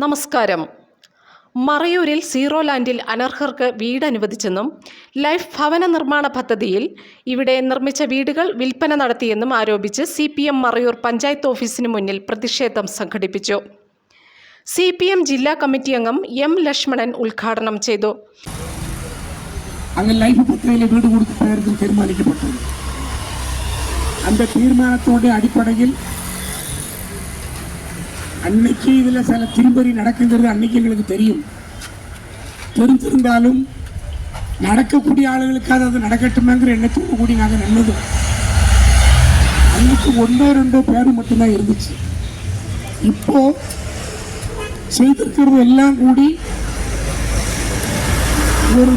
നമസ്കാരം. മറയൂരിൽ സീറോ ലാൻഡിൽ അനർഹർക്ക് വീട് അനുവദിച്ചെന്നും ലൈഫ് ഭവന നിർമ്മാണ പദ്ധതിയിൽ ഇവിടെ നിർമ്മിച്ച വീടുകൾ വിൽപ്പന നടത്തിയെന്നും ആരോപിച്ച് CPM മറയൂർ പഞ്ചായത്ത് ഓഫീസിന് മുന്നിൽ പ്രതിഷേധം സംഘടിപ്പിച്ചു. CPM ജില്ലാ കമ്മിറ്റി അംഗം M. ലക്ഷ്മണൻ ഉദ്ഘാടനം ചെയ്തു. അങ്ങനെ ലൈഫ് പദ്ധതിയിലെ വീട് കൊടുക്കുന്നതായിരുന്നു തീരുമാനിക്കപ്പെട്ടത്. அந்த தீர்மானத்தோட அடிப்படையில் அன்னைக்கு இதில் சில திரும்பறி நடக்குங்கிறது அன்னைக்கு எங்களுக்கு தெரிஞ்சிருந்தாலும் நடக்கக்கூடிய ஆளுகளுக்காக அது நடக்கட்டுமேங்கிற எண்ணத்தோடு கூடி நாங்கள் நின்னது. அன்னைக்கு 1-2 பேர் மட்டும்தான் இருந்துச்சு. இப்போ செய்திருக்கிறது எல்லாம் கூடி ஒரு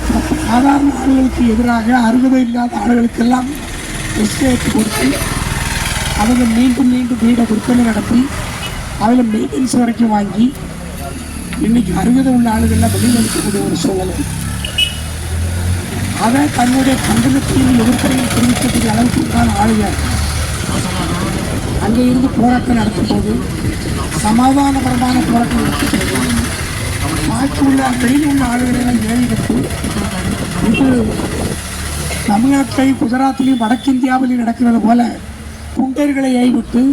சாதாரண ஆளுகளுக்கு எதிராக அருகதை இல்லாத ஆளுகளுக்கெல்லாம் எஸ்டேட் கொடுத்து அவங்க மீண்டும் வீடை விற்பனை நடத்தி அதில் மெயின்டெனன்ஸ் வரைக்கும் வாங்கி இன்னைக்கு அருகதை உள்ள ஆளுகள்லாம் வெளியில் அளிக்கக்கூடிய ஒரு சூழல். அதை தன்னுடைய கண்டனத்தையும் எதிர்ப்பையும் தெரிவிக்கக்கூடிய அளவுக்கு தான் ஆளுகள் அங்கே இருந்து போராட்டம் நடத்தும் போது சமாதானபரமான போராட்டம் நடத்தும் பாக்கி உள்ள வெளியில் உள்ள ஆளுகளெல்லாம் ஏறிவிட்டு இது தமிழ்நாட்டிலையும் குஜராத்திலையும் வடக்கிந்தியாவிலையும் நடக்கிறது போல குண்டர்களை ஏவிட்டு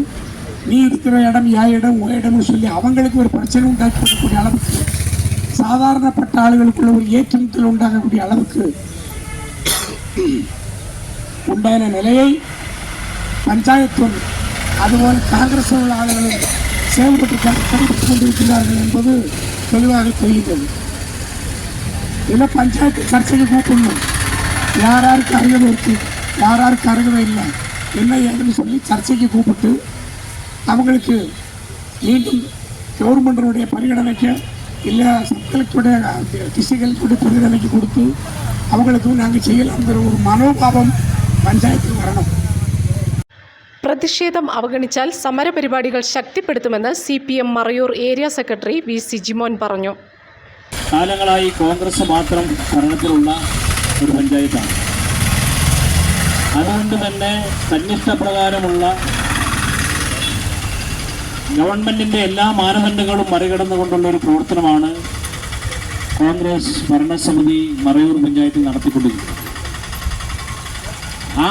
நீ இருக்கிற இடம் என் இடம் உன் இடம்னு சொல்லி அவங்களுக்கு ஒரு பிரச்சனை உண்டாக்கி கொடுக்கக்கூடிய அளவுக்கு சாதாரணப்பட்ட ஆளுகளுக்குள்ள ஒரு ஏற்றுமுத்தல் உண்டாகக்கூடிய அளவுக்கு உண்டான நிலையை பஞ்சாயத்தும் அதுபோல் காங்கிரஸ் உள்ள ஆளுகளும் செயல்பட்டு கடைபிடித்துக் கொண்டிருக்கிறார்கள் என்பது தெளிவாக தெரிகிறது. இதில் பஞ்சாயத்து சர்ச்சைக்கு கூப்பிடணும். யாராருக்கு அருகதை இருக்கு, யாராருக்கு அருகதை இல்லை, என்ன ஏதுன்னு சொல்லி சர்ச்சைக்கு கூப்பிட்டு அவங்களுக்கு மீண்டும் கவர்மெண்டனுடைய பரிகடனைக்கு இல்லை சப்கலெக்டருடைய டிஸ்ட்ரிக்ட் பரிகடனைக்கு கொடுத்து அவங்களுக்கு நாங்கள் செய்யலாம்ங்கிற ஒரு മനോഭാവം പഞ്ചായത്തിൽ വരണം. പ്രതിഷേധം അവഗണിച്ചാൽ സമരപരിപാടികൾ ശക്തിപ്പെടുത്തുമെന്ന് CPM Marayoor area secretary VC Jimon പറഞ്ഞു. കാലങ്ങളായി കോൺഗ്രസ് മാത്രം ഭരണത്തിലുള്ള ഒരു പഞ്ചായത്താണ്. അതുകൊണ്ട് തന്നെ തന്നിഷ്ടപ്രകാരമുള്ള ഗവൺമെൻറ്റിൻ്റെ എല്ലാ മാനദണ്ഡങ്ങളും മറികടന്നുകൊണ്ടുള്ള ഒരു പ്രവർത്തനമാണ് കോൺഗ്രസ് ഭരണസമിതി മറയൂർ പഞ്ചായത്തിൽ നടത്തിക്കൊണ്ടിരിക്കുന്നത്. ആ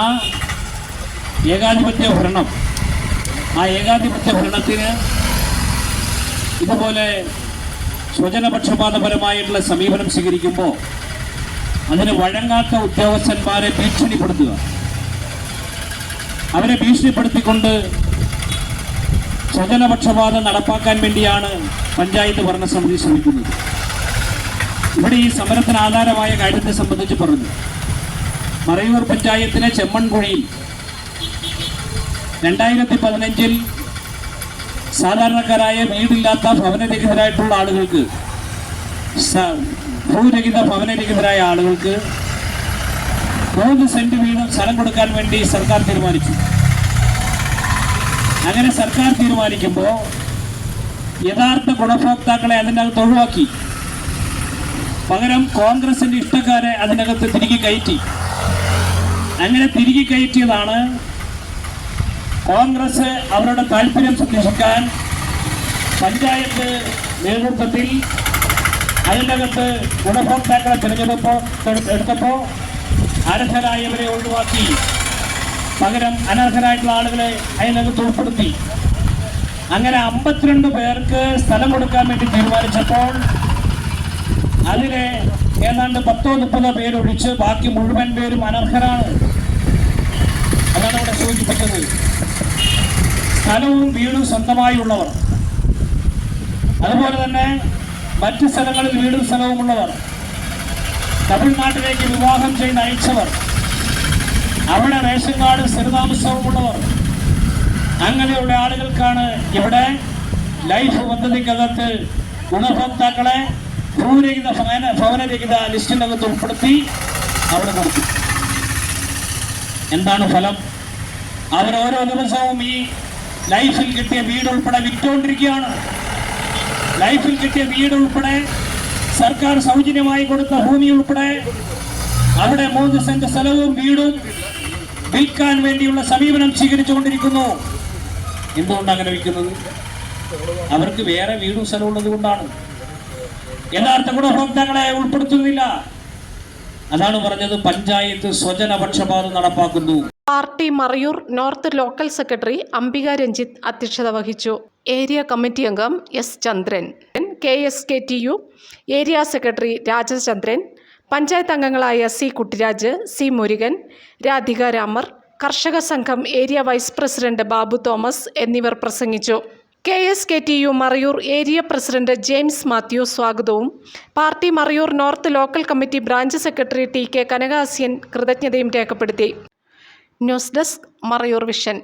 ഏകാധിപത്യ ഭരണത്തിന് ഇതുപോലെ സ്വജനപക്ഷപാതപരമായിട്ടുള്ള സമീപനം സ്വീകരിക്കുമ്പോൾ അതിന് വഴങ്ങാത്ത ഉദ്യോഗസ്ഥന്മാരെ ഭീഷണിപ്പെടുത്തുക, അവരെ ഭീഷണിപ്പെടുത്തിക്കൊണ്ട് സ്വജനപക്ഷപാതം നടപ്പാക്കാൻ വേണ്ടിയാണ് പഞ്ചായത്ത് ഭരണസമിതി ശ്രമിക്കുന്നത്. ഇവിടെ ഈ സമരത്തിന് ആധാരമായ കാര്യത്തെ സംബന്ധിച്ച് പറഞ്ഞു. മറയൂർ പഞ്ചായത്തിലെ ചെമ്മൺകുഴിയിൽ 2015 സാധാരണക്കാരായ വീടില്ലാത്ത ഭവനരഹിതരായിട്ടുള്ള ആളുകൾക്ക്, ഭൂരഹിത ഭവനരഹിതരായ ആളുകൾക്ക് 3 സെന്റ് വീതം സ്ഥലം കൊടുക്കാൻ വേണ്ടി സർക്കാർ തീരുമാനിച്ചു. അങ്ങനെ സർക്കാർ തീരുമാനിക്കുമ്പോൾ യഥാർത്ഥ ഗുണഭോക്താക്കളെ അതിനകത്ത് ഒഴിവാക്കി. പകരം കോൺഗ്രസിൻ്റെ ഇഷ്ടക്കാരെ അതിനകത്ത് തിരികെ കയറ്റി. അങ്ങനെ തിരികെ കയറ്റിയതാണ് കോൺഗ്രസ് അവരുടെ താല്പര്യം സംരക്ഷിക്കാൻ പഞ്ചായത്ത് നേതൃത്വത്തിൽ അതിനകത്ത് ഗുണഭോക്താക്കളെ എടുത്തപ്പോൾ അർഹരായവരെ ഒഴിവാക്കി. പകരം അനർഹരായിട്ടുള്ള ആളുകളെ അതിനകത്ത് ഉൾപ്പെടുത്തി. അങ്ങനെ 52 പേർക്ക് സ്ഥലം കൊടുക്കാൻ വേണ്ടി തീരുമാനിച്ചപ്പോൾ അതിലെ ഏതാണ്ട് 10-30 പേരൊഴിച്ച് ബാക്കി മുഴുവൻ പേരും അനർഹരാണ്. അതാണ് ഇവിടെ സൂചിപ്പിച്ചത്. സ്ഥലവും വീടും സ്വന്തമായുള്ളവർ, അതുപോലെ തന്നെ മറ്റ് സ്ഥലങ്ങളിൽ വീടും സ്ഥലവുമുള്ളവർ, തമിഴ്നാട്ടിലേക്ക് വിവാഹം ചെയ്ത് അയച്ചവർ, അവിടെ റേഷൻ കാർഡ് സ്ഥിരതാമസവുമുള്ളവർ, അങ്ങനെയുള്ള ആളുകൾക്കാണ് ഇവിടെ ലൈഫ് പദ്ധതിക്കകത്ത് ഗുണഭോക്താക്കളെ ഭൂരഹിത ഭവനരഹിത ലിസ്റ്റിനകത്ത് ഉൾപ്പെടുത്തി അവിടെ കൊടുത്തു. എന്താണ് ഫലം? അവർ ഓരോ ദിവസവും ഈ ലൈഫിൽ കിട്ടിയ വീട് ഉൾപ്പെടെ വിറ്റുകൊണ്ടിരിക്കുകയാണ്. ലൈഫിൽ കിട്ടിയ വീട് ഉൾപ്പെടെ സർക്കാർ സൗജന്യമായി കൊടുത്ത ഭൂമി ഉൾപ്പെടെ അവിടെ 3 സെന്റ് സ്ഥലവും വീടും വിൽക്കാൻ വേണ്ടിയുള്ള സമീപനം സ്വീകരിച്ചുകൊണ്ടിരിക്കുന്നു. എന്തുകൊണ്ടാണ് അങ്ങനെ വിൽക്കുന്നത്? അവർക്ക് വേറെ വീടും സ്ഥലവും ഉള്ളത് കൊണ്ടാണ്. യഥാർത്ഥ ഗുണഭോക്താക്കളെ ഉൾപ്പെടുത്തുന്നില്ല. അതാണ് പറഞ്ഞത്, പഞ്ചായത്ത് സ്വജനപക്ഷപാതം നടപ്പാക്കുന്നു. Party Marayur north local secretary Ambika Ranjith അധ്യക്ഷത വഹിച്ചു. ഏരിയ കമ്മിറ്റി അംഗം S Chandran, KSKTU area secretary Rajachandran, panchayat അംഗങ്ങളായ സി കുട്ടിരാജ്, സി മുരുകൻ, രാധിക രാമർ, കർഷക സംഘം area vice president Babu Thomas എന്നിവർ പ്രസംഗിച്ചു. KSKTU Marayur area president James Mathew സ്വാഗതവും party Marayur north local committee branch secretary TK Kanakasyan കൃതജ്ഞതയും രേഖപ്പെടുത്തി. News desk Marayur vision.